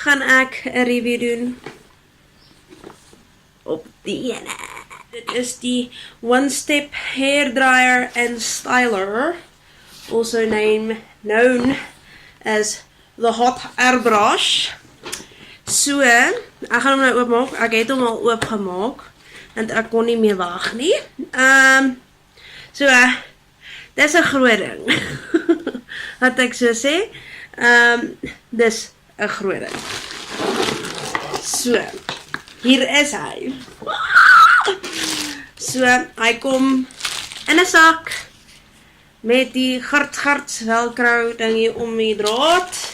gaan ek 'n review doen op die ene. Dit is die One Step Hair Dryer and Styler, also known as the Hot Airbrush. So, ek gaan hom nou oopmaak. Ek het hom al oopgemaak, want ek kon nie meer wag nie. So, dis 'n groot ding. Wat ek so sê. Dis 'n groot ding. So, hier is hy. So, hy kom in 'n sak met die gert velcro dingie om die draad.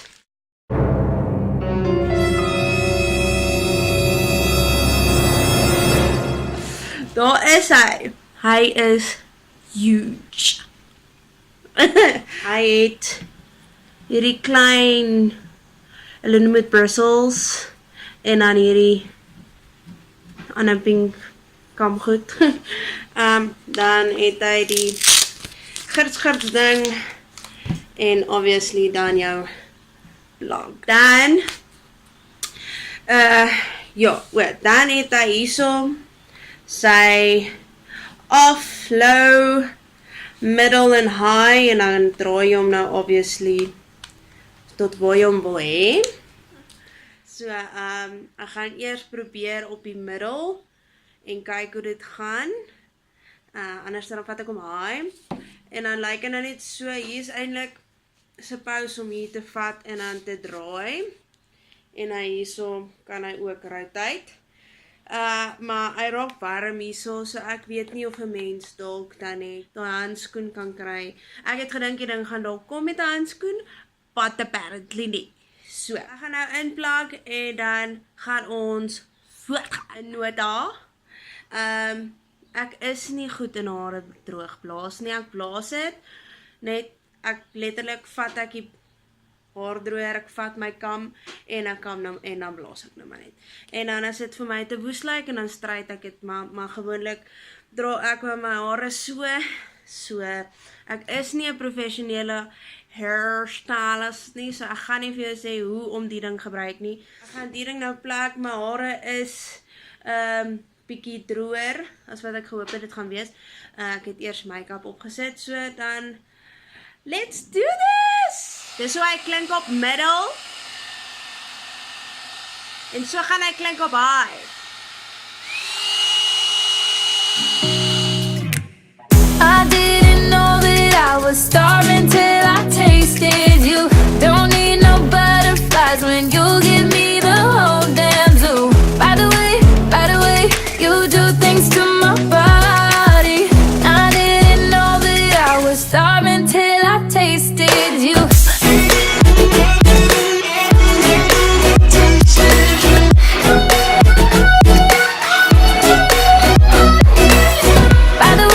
Daar is hy. Hy is huge. Hy het hierdie klein, hulle noem dit bristles, en dan hierdie ander pink kamgoed. Dan het hy die gert ding, en obviously dan jou blok. Dan, dan het hy hierso sy off, low, middle en high, en dan draai jy hom nou obviously tot waar jy hom wil hê. So, ek gaan eers probeer op die middel en kyk hoe dit gaan. Anders dan vat ek hom high. En dan lyk dit nou net so, hier is eintlik suppose om hier te vat en dan te draai. En dan hierso kan hy ook rotate. Maar hy raak warm hierso, so ek weet nie of 'n mens dalk dan net daai handskoen kan kry. Ek het gedink die ding gaan dalk kom met 'n handskoen, but apparently nie. So, ek gaan nou inplug en dan gaan ons voortgaan. Nota. Ek is nie goed in hare droog blaas nie. Ek blaas dit net, ek letterlik vat ek die haardroër, ek vat my kam en ek kam nou en dan blaas ek nou maar net. En dan as dit vir my te woes lyk en dan stryd ek dit, maar gewoonlik dra ek my hare so. Ek is nie 'n professionele hairstylist nie, so ek gaan nie vir jou sê hoe om die ding gebruik nie. Ek gaan die ding nou plek, my hare is bietjie droër as wat ek gehoop het dit gaan wees. Ek het eers make-up opgesit, so dan let's do this! Dis hoe hy klink op middel. En so gaan hy klink op high. I didn't know that I was starving till I tasted you. Don't need no butterflies when you give me the whole damn zoo. By the way, you do things to my body. I didn't know that I was starving till I tasted you. By the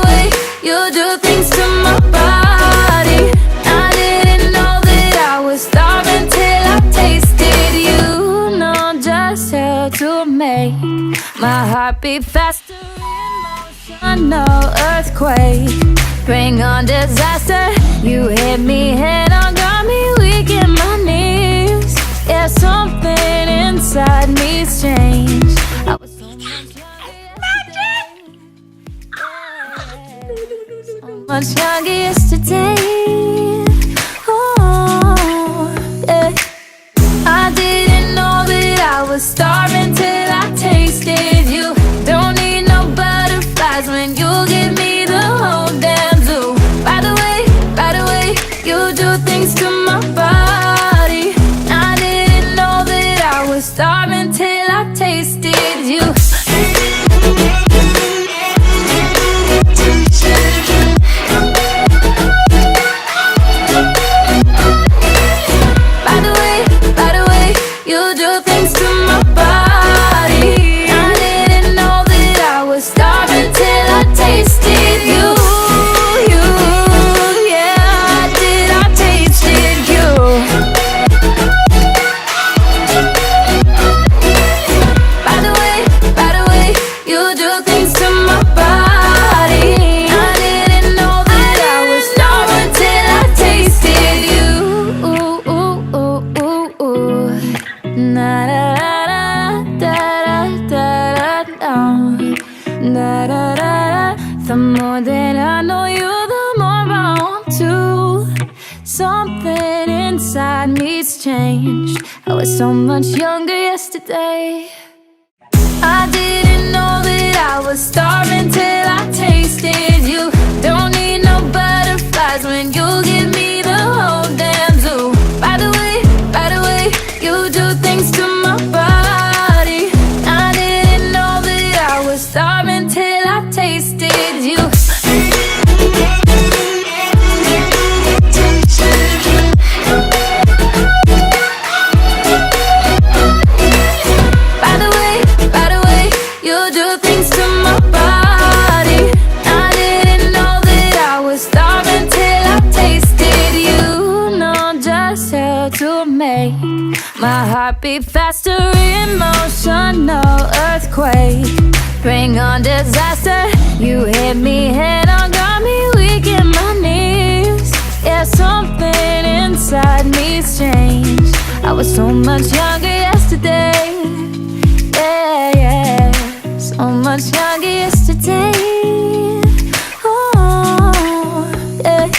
way, you do things to my body. I didn't know that I was starving till I tasted you. Know just how to make my heart beat faster in motion, no earthquake. Bring on disaster. You hit me head on, got me weak in my knees. Yeah, something inside me's changed. I was so much younger yesterday. Oh, yeah. I didn't know that I was starving till I tasted you. Don't need no butterflies when you give me the whole damn zoo. By the way, you do things to my body. I didn't know that I was starving till I tasted you. Da da da da. The more that I know you, the more I want to. Something inside me's changed. I was so much younger yesterday. I didn't know that I was starving till I tasted you. Don't need no butterflies when you give me the whole damn zoo. By the way, you do things to my body. I didn't know that I was starving till I tasted you. By the way, you do things to my body. I didn't know that I was starving till I tasted you. Know just how to make my heart beat faster. Emotional earthquake. Bring on disaster. You hit me head on, got me weak in my knees. Yeah, something inside me's changed. I was so much younger yesterday. Yeah, so much younger yesterday. Oh, yeah.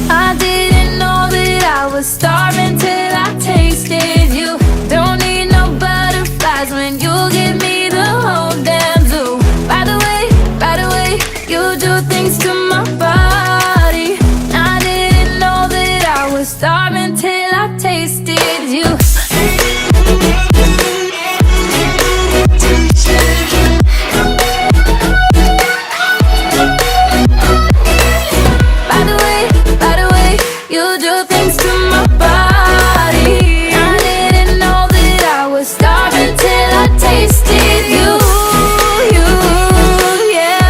I didn't know that I was starving till I tasted you. Don't need no butterflies when you give me the whole damn zoo. By the way, you do things to my body. I didn't know that I was starving till I tasted you. By the way, you do things to my body. I didn't know that I was starving till I tasted you. Yeah,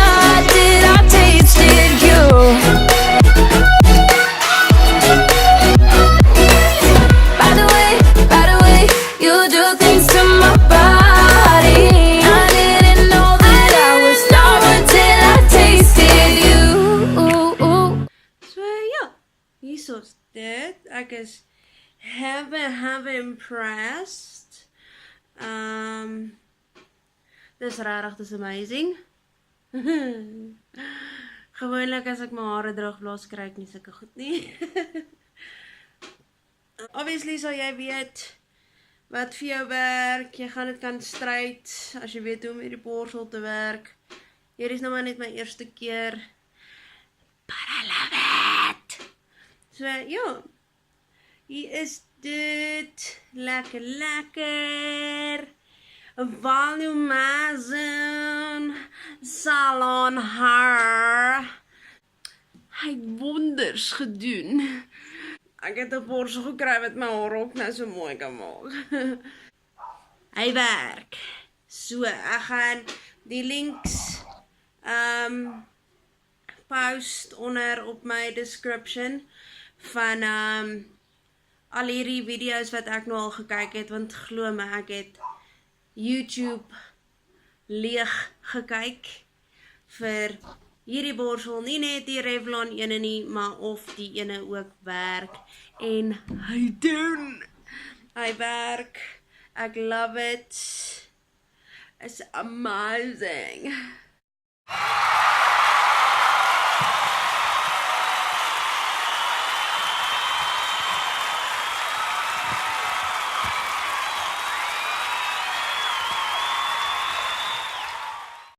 I tasted you. By the way, you do things to my body. I didn't know that I was starving till I tasted you. So ja, hierso's dit. Ek is heavy impressed. Dis regtig, dis amazing. Gewoonlik as ek my hare droog blaas, kry ek nie sulke goed nie. Obviously sal jy weet wat vir jou werk. Jy gaan dit kan stryd as jy weet hoe om hierdie borsel te werk. Hier is nou maar net my eerste keer. But I love it. So ja, hier is dit. Lekker. Volumizing salon haar. Hy het wonders gedoen. Ek het 'n borsel gekry wat my haar ook nou so mooi kan maak. Hy werk. So, ek gaan die links post onder op my description van al hierdie video's wat ek nou al gekyk het, want glo my, ek het YouTube leeg gekyk vir hierdie borsel, nie net die Revlon ene nie, maar of die ene ook werk, en hy doen, hy werk, ek love it, it's amazing.